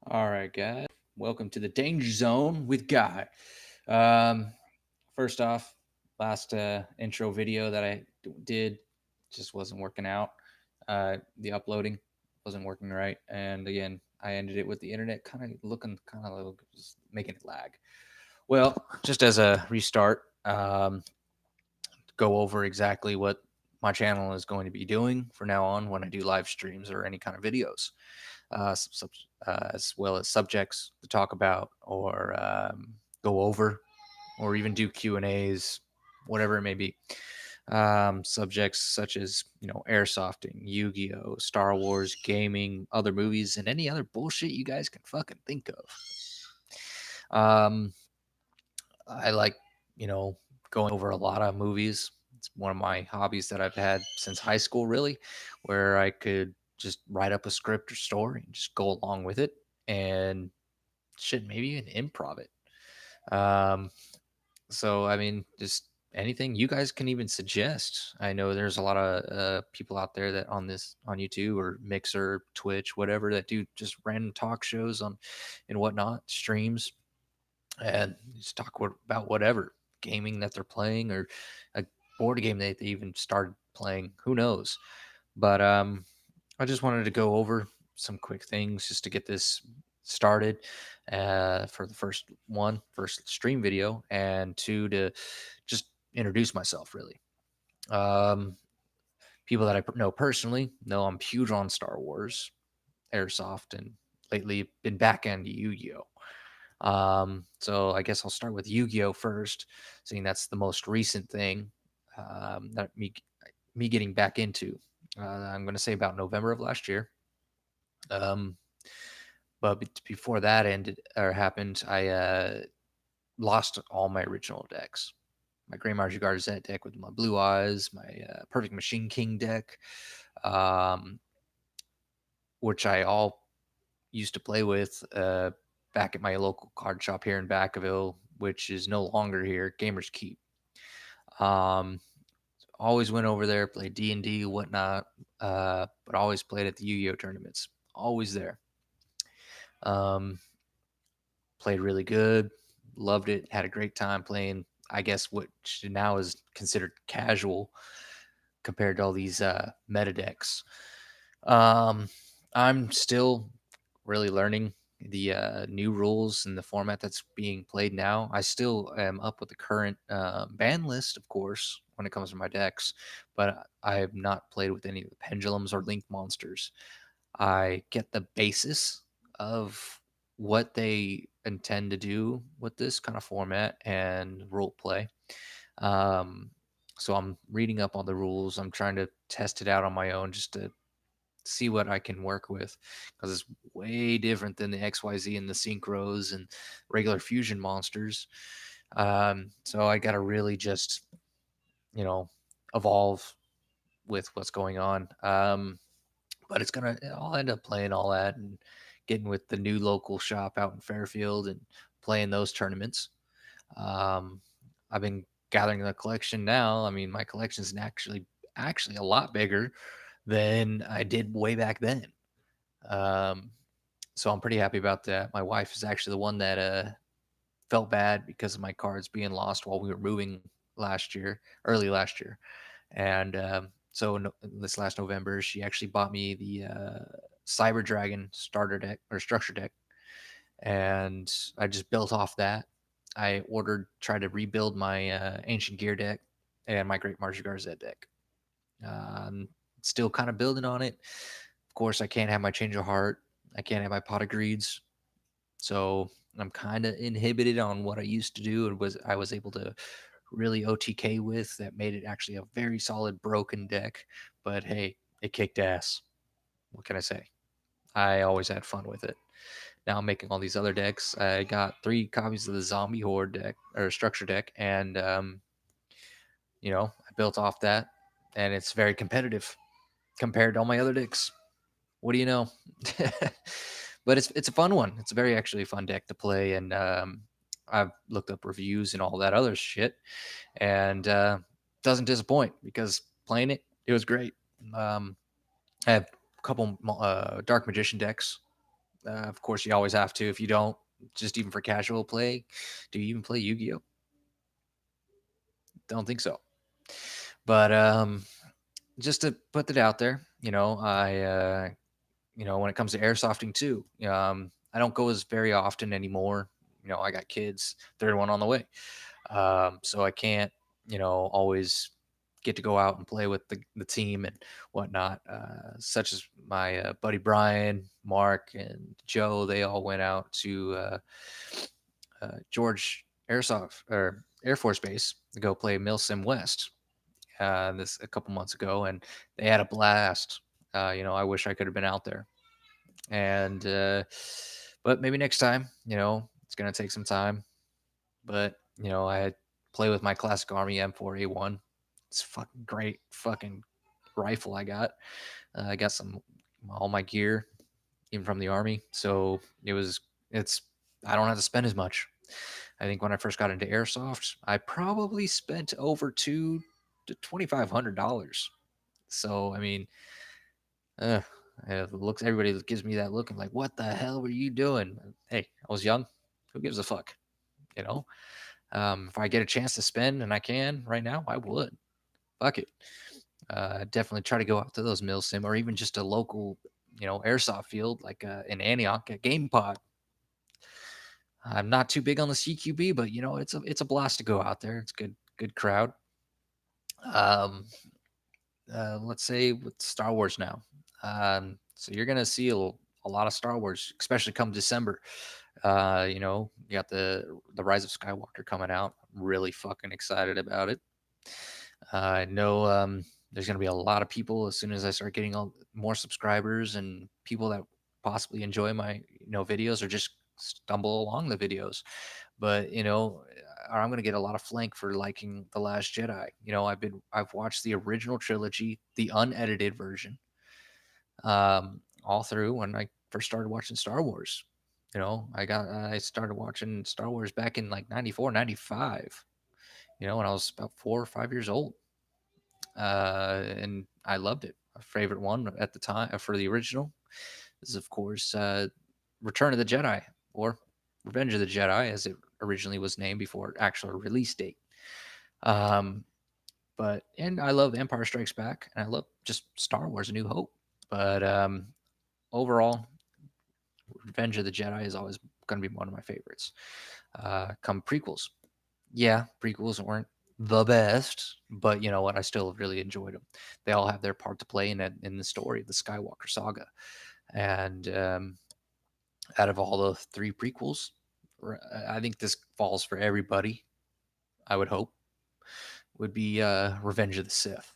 All right, guys. Welcome to the Danger Zone with Guy. Um, First off, last intro video that did just wasn't working out. The uploading wasn't working right, and again, I ended it with the internet kind of looking kind of just making it lag. Well, just as a restart, go over exactly what my channel is going to be doing for now on when I do live streams or any kind of videos. As well as subjects to talk about or go over, or even do Q and A's, whatever it may be. Subjects such as airsofting, Yu-Gi-Oh, Star Wars, gaming, other movies, and any other bullshit you guys can fucking think of. I like going over a lot of movies. It's one of my hobbies that I've had since high school, really, where I could just write up a script or story and just go along with it and shit, maybe even improv it. So I mean, just anything you guys can even suggest. I know there's a lot of people out there that on YouTube or Mixer, Twitch, whatever, that do just random talk shows on and whatnot, streams, and just talk about whatever gaming that they're playing or a board game that they even started playing. Who knows? But I just wanted to go over some quick things just to get this started for the first stream video, and two, to just introduce myself, really. Um, People that I know personally know I'm huge on Star Wars, Airsoft, and lately been back into Yu-Gi-Oh. So I guess I'll start with Yu-Gi-Oh first, seeing that's the most recent thing that me getting back into. I'm going to say about November of last year. Um, but before that ended or happened, I lost all my original decks. My Grey Margie Zet deck with my Blue Eyes, my Perfect Machine King deck, um, which I all used to play with back at my local card shop here in Vacaville, which is no longer here, Gamers Keep. Um, Always went over there, played D&D, whatnot, but always played at the Yu-Gi-Oh tournaments. Always there. Um, Played really good, loved it, had a great time playing. I guess what now is considered casual compared to all these meta decks. Um, I'm still really learning the new rules and the format that's being played now. I still am up with the current ban list, of course, when it comes to my decks, but I have not played with any of the pendulums or link monsters. I get the basis of what they intend to do with this kind of format and role play. Um, so I'm reading up on the rules. I'm trying to test it out on my own just to see what I can work with, because it's way different than the XYZ and the synchros and regular fusion monsters. So I got to really just, you know, evolve with what's going on. But I'll end up playing all that and getting with the new local shop out in Fairfield and playing those tournaments. Um, I've been gathering the collection now. I mean, my collection is actually a lot bigger than I did way back then. Um, so I'm pretty happy about that. My wife is actually the one that felt bad because of my cards being lost while we were moving early last year, and so no, this last November, she actually bought me the Cyber Dragon starter deck or structure deck, and I just built off that. I tried to rebuild my Ancient Gear deck and my Great Margie Garzette deck. Um, Still kind of building on it. Of course, I can't have my Change of Heart. I can't have my Pot of Greeds. So I'm kind of inhibited on what I used to do, and I was able to really OTK with that made it actually a very solid broken deck. But hey, it kicked ass. What can I say? I always had fun with it. Now I'm making all these other decks. I got 3 copies of the Zombie Horde deck or structure deck, and I built off that, and it's very competitive compared to all my other decks. What do you know? But it's a fun one. It's a very actually fun deck to play, and I've looked up reviews and all that other shit, and doesn't disappoint because playing it was great. I have a couple Dark Magician decks Of course, you always have to. If you don't, just even for casual play, do you even play Yu-Gi-Oh? Don't think so. But just to put that out there, when it comes to airsofting too, I don't go as very often anymore. I got kids, third one on the way. So I can't, always get to go out and play with the team and whatnot. Such as my buddy Brian, Mark, and Joe, they all went out to George Airsoft or Air Force Base to go play Milsim West this a couple months ago, and they had a blast. I wish I could have been out there, and but maybe next time. It's gonna take some time, but I play with my classic Army M4A1. It's fucking great, fucking rifle I got. I got some all my gear, even from the Army, so it's I don't have to spend as much. I think when I first got into airsoft, I probably spent over $2,000 to $2,500. So I mean, uh, it looks everybody gives me that look. I'm like, what the hell were you doing? Hey, I was young. Who gives a fuck? You know. If I get a chance to spend and I can right now, I would. Fuck it. Definitely try to go out to those mill sim or even just a local, airsoft field like in Antioch, a game pod. I'm not too big on the CQB, but it's a blast to go out there. It's good crowd. Um, let's say with Star Wars now. So you're gonna see a lot of Star Wars, especially come December. You got the Rise of Skywalker coming out. I'm really fucking excited about it. I know there's gonna be a lot of people as soon as I start getting more subscribers and people that possibly enjoy my videos or just stumble along the videos. But or I'm gonna get a lot of flank for liking The Last Jedi. I've watched the original trilogy, the unedited version, all through when I first started watching Star Wars. I started watching Star Wars back in like 94, 95. When I was about 4 or 5 years old, and I loved it. My favorite one at the time for the original is, of course, Return of the Jedi or Revenge of the Jedi, as it originally was named before actual release date. Um, and I love Empire Strikes Back, and I love just Star Wars: A New Hope. But overall, Revenge of the Jedi is always going to be one of my favorites. Come prequels, yeah, prequels weren't the best, but you know what? I still really enjoyed them. They all have their part to play in the story of the Skywalker saga. And out of all the three prequels, I think this falls for everybody. I would hope would be Revenge of the Sith.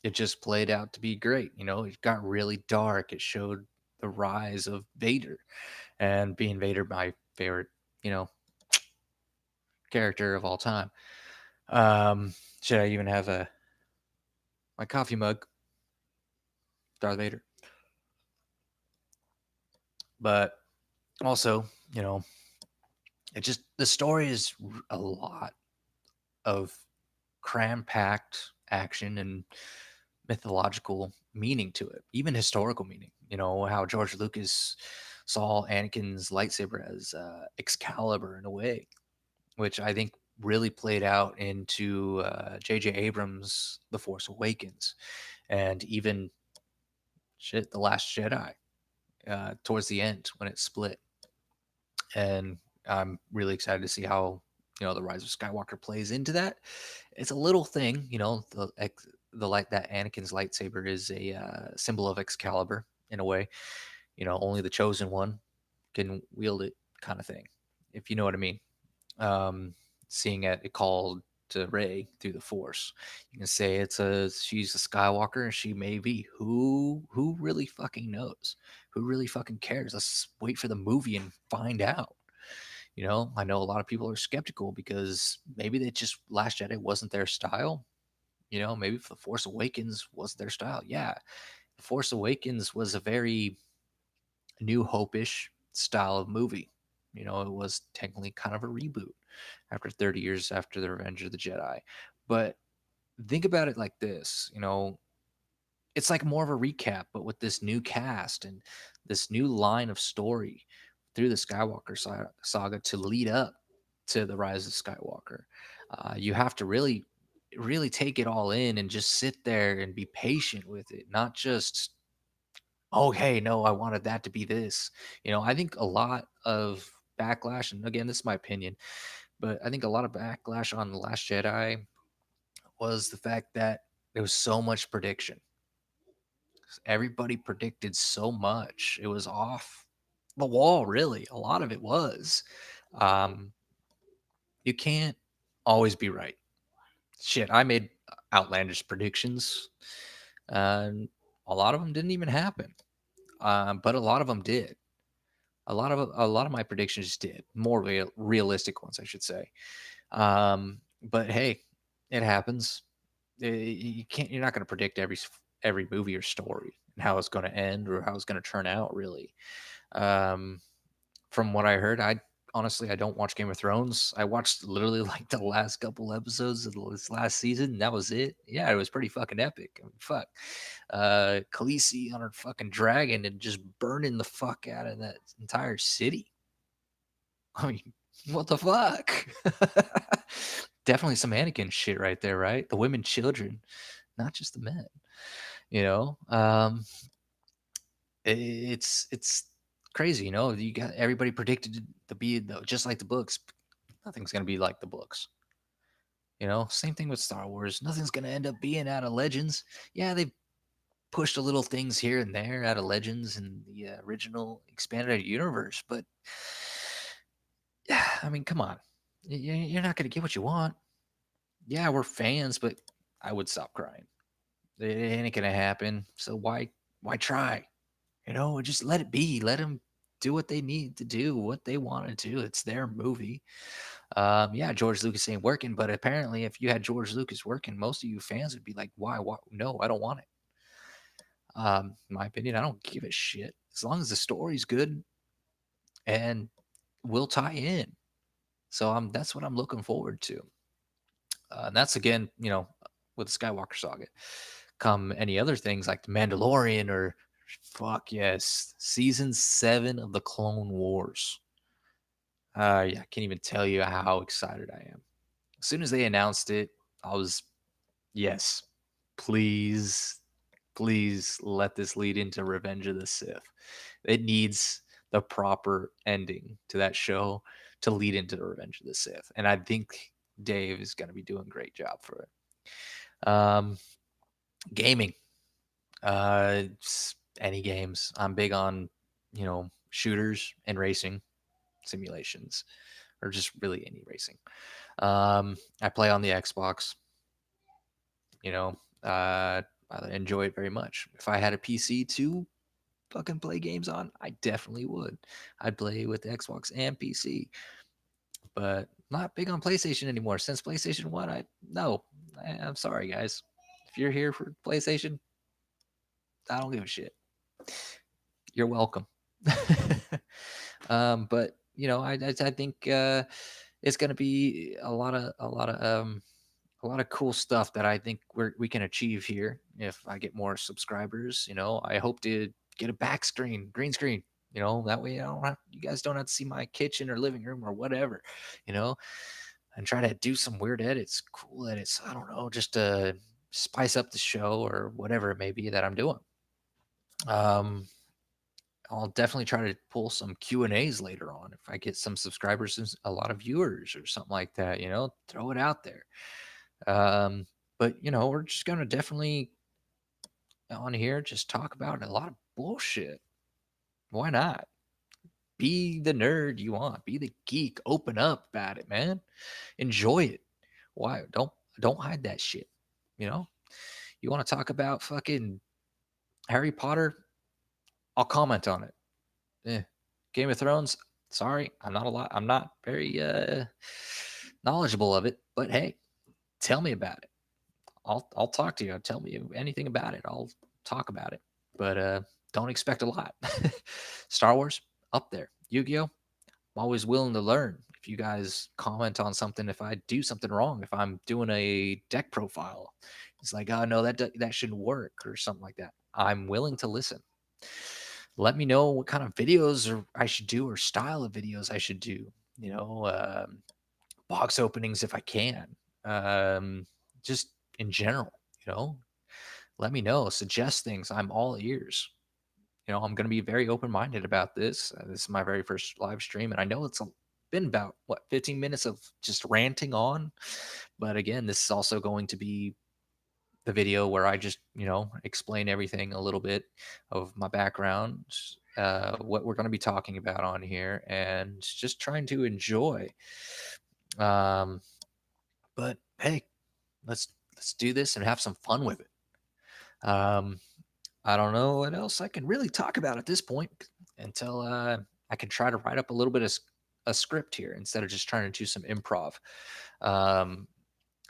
It just played out to be great. It got really dark. It showed the rise of Vader, and being Vader, my favorite, you know, character of all time. Should I even have my coffee mug, Darth Vader? But also, the story is a lot of cram-packed action and mythological meaning to it, even historical meaning. How George Lucas saw Anakin's lightsaber as Excalibur in a way, which I think really played out into J.J. Abrams' The Force Awakens, and even shit, The Last Jedi towards the end when it split. And I'm really excited to see how the Rise of Skywalker plays into that. It's a little thing, the light that Anakin's lightsaber is a symbol of Excalibur in a way. Only the chosen one can wield it, kind of thing, if you know what I mean. Um, Seeing it called to Rey through the Force, you can say she's a Skywalker, and she may be. Who really fucking knows? Who really fucking cares? Let's wait for the movie and find out. I know a lot of people are skeptical because maybe they just Last Jedi wasn't their style. Maybe if The Force Awakens was their style. Yeah, The Force Awakens was a very New Hope-ish style of movie. It was technically kind of a reboot after 30 years after the Revenge of the Jedi. But think about it like this, It's like more of a recap, but with this new cast and this new line of story through the Skywalker saga to lead up to the Rise of Skywalker. You have to really, really take it all in and just sit there and be patient with it, not just, oh, hey, no, I wanted that to be this. I think a lot of backlash, and again, this is my opinion, but I think a lot of backlash on The Last Jedi was the fact that there was so much prediction. Everybody predicted so much. It was off the wall, really. A lot of it was. Um, you can't always be right. Shit, I made outlandish predictions, and a lot of them didn't even happen. But a lot of them did. A lot of my predictions did. More realistic ones, I should say. But hey, it happens. You can't. You're not going to predict every movie or story and how it's going to end or how it's going to turn out. Really, um, from what I heard, I don't watch Game of Thrones. I watched literally like the last couple episodes of this last season. And that was it. Yeah, it was pretty fucking epic. I mean, fuck, Khaleesi on her fucking dragon and just burning the fuck out of that entire city. I mean, what the fuck? Definitely some Anakin shit right there, right? The women, children, not just the men. You know, it's crazy. You got everybody predicted it to be just like the books. Nothing's gonna be like the books. Same thing with Star Wars. Nothing's gonna end up being out of Legends. Yeah, they've pushed a little things here and there out of Legends and the original expanded universe, but yeah, I mean, come on, you're not gonna get what you want. Yeah, we're fans, but I would stop crying. It ain't gonna happen. So why try? Just let it be. Let them do what they need to do, what they want to do. It's their movie. Yeah, George Lucas ain't working, but apparently, if you had George Lucas working, most of you fans would be like, "Why? Why? No, I don't want it." In my opinion, I don't give a shit as long as the story's good and will tie in. So that's what I'm looking forward to. And that's again, with the Skywalker saga. Come any other things like the Mandalorian or fuck yes, season 7 of the Clone Wars. Yeah, I can't even tell you how excited I am. As soon as they announced it, I was, yes, please, please let this lead into Revenge of the Sith. It needs the proper ending to that show to lead into the Revenge of the Sith. And I think Dave is going to be doing a great job for it. Gaming. Any games. I'm big on, shooters and racing simulations, or just really any racing. I play on the Xbox. You know, I enjoy it very much. If I had a PC to fucking play games on, I definitely would. I'd play with Xbox and PC, but not big on PlayStation anymore. Since PlayStation 1, I'm sorry, guys. If you're here for PlayStation, I don't give a shit. You're welcome. But I think it's going to be a lot of cool stuff that I think we can achieve here if I get more subscribers. I hope to get a green screen. That way you guys don't have to see my kitchen or living room or whatever. You know, and try to do some weird edits, cool edits. I don't know, just to spice up the show or whatever it may be that I'm doing. Um, I'll definitely try to pull some Q&As later on if I get some subscribers and a lot of viewers or something like that, throw it out there. But we're just going to definitely on here just talk about a lot of bullshit. Why not? Be the nerd you want, be the geek, open up about it, man. Enjoy it. Why don't hide that shit, you know? You want to talk about fucking Harry Potter? I'll comment on it. Game of Thrones, sorry, I'm not very knowledgeable of it, but hey, tell me about it. I'll talk to you. Tell me anything about it. I'll talk about it. But don't expect a lot. Star Wars up there. Yu-Gi-Oh! I'm always willing to learn. If you guys comment on something, if I do something wrong, if I'm doing a deck profile, it's like, oh no, that shouldn't work or something like that. I'm willing to listen. Let me know what kind of videos or I should do or style of videos I should do. You know, box openings if I can. Just in general, you know, let me know. Suggest things. I'm all ears. You know, I'm going to be very open minded about this. This is my very first live stream, and I know been about what 15 minutes of just ranting on. But again, this is also going to be the video where I just, explain everything a little bit of my background, what we're going to be talking about on here, and just trying to enjoy. Um, but hey, let's do this and have some fun with it. Um, I don't know what else I can really talk about at this point until I can try to write up a little bit of a script here instead of just trying to do some improv. Um,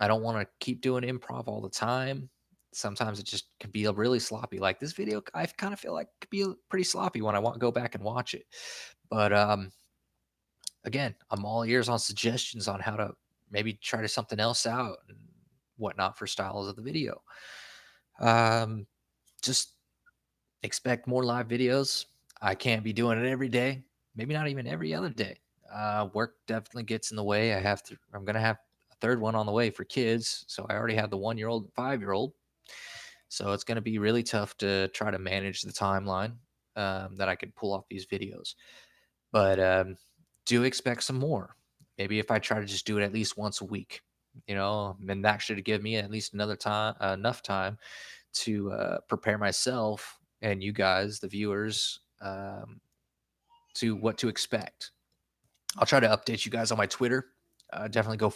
I don't want to keep doing improv all the time. Sometimes it just can be a really sloppy. Like this video, I kind of feel like could be pretty sloppy when I want to go back and watch it. But again, I'm all ears on suggestions on how to maybe try to something else out and whatnot for styles of the video. Um, just expect more live videos. I can't be doing it every day, maybe not even every other day. Work definitely gets in the way. I'm going to have a third one on the way for kids. So I already have the 1 year old and 5 year old. So it's going to be really tough to try to manage the timeline that I could pull off these videos. But do expect some more. Maybe if I try to just do it at least once a week, and that should give me at least another time, enough time to prepare myself and you guys, the viewers, to what to expect. I'll try to update you guys on my Twitter. Definitely go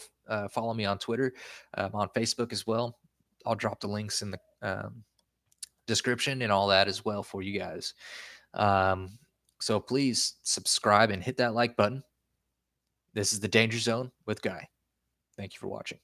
follow me on Twitter. On Facebook as well. I'll drop the links in the description and all that as well for you guys. Um, so please subscribe and hit that like button. This is the Danger Zone with Guy. Thank you for watching.